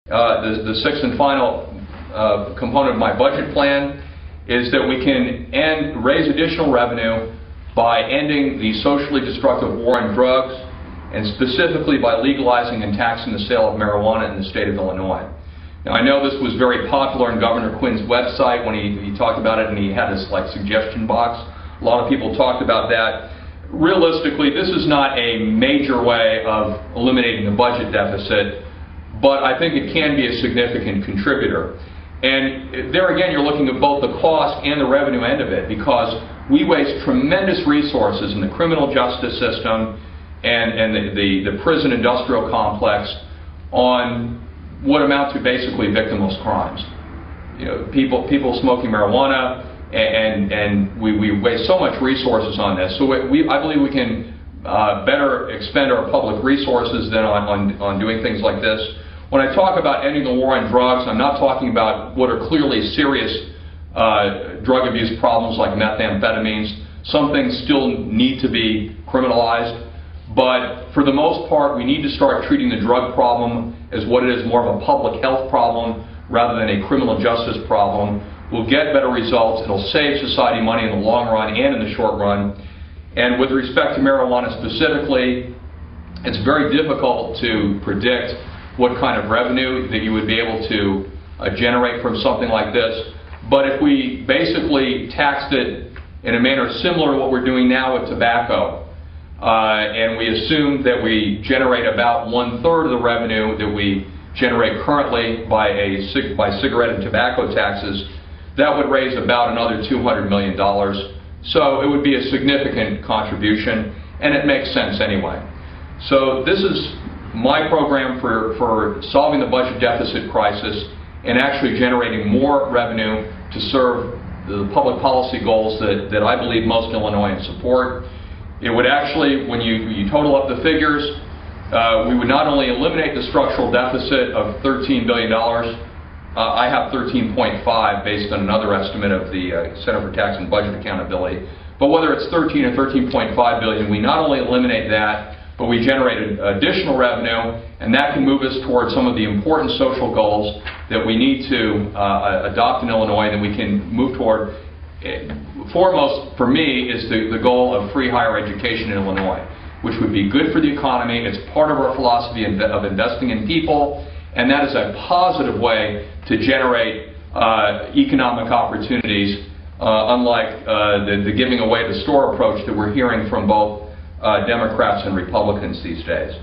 The sixth and final component of my budget plan is that we can raise additional revenue by ending the socially destructive war on drugs, and specifically by legalizing and taxing the sale of marijuana in the state of Illinois. Now, I know this was very popular on Governor Quinn's website when he talked about it, and he had this suggestion box. A lot of people talked about that. Realistically, this is not a major way of eliminating the budget deficit, but I think it can be a significant contributor. And there again, you're looking at both the cost and the revenue end of it, because we waste tremendous resources in the criminal justice system and the prison industrial complex on what amount to basically victimless crimes. You know, people smoking marijuana, and we waste so much resources on this. So I believe we can better expend our public resources than on doing things like this. When I talk about ending the war on drugs, I'm not talking about what are clearly serious drug abuse problems like methamphetamines. Some things still need to be criminalized, but for the most part, we need to start treating the drug problem as what it is, more of a public health problem rather than a criminal justice problem. We'll get better results. It'll save society money in the long run and in the short run. And with respect to marijuana specifically, it's very difficult to predict what kind of revenue that you would be able to generate from something like this. But if we basically taxed it in a manner similar to what we're doing now with tobacco, and we assume that we generate about 1/3 of the revenue that we generate currently by cigarette and tobacco taxes, that would raise about another $200 million. So it would be a significant contribution, and it makes sense anyway. So this is my program for solving the budget deficit crisis and actually generating more revenue to serve the public policy goals that I believe most Illinoisans support. It would actually, when you total up the figures, we would not only eliminate the structural deficit of $13 billion, I have 13.5 based on another estimate of the Center for Tax and Budget Accountability. But whether it's 13 or 13.5 billion, we not only eliminate that, but we generate additional revenue, and that can move us towards some of the important social goals that we need to adopt in Illinois, and that we can move toward. Foremost, for me, is the goal of free higher education in Illinois, which would be good for the economy. It's part of our philosophy of investing in people, and that is a positive way to generate economic opportunities, unlike the giving away the store approach that we're hearing from both Democrats and Republicans these days.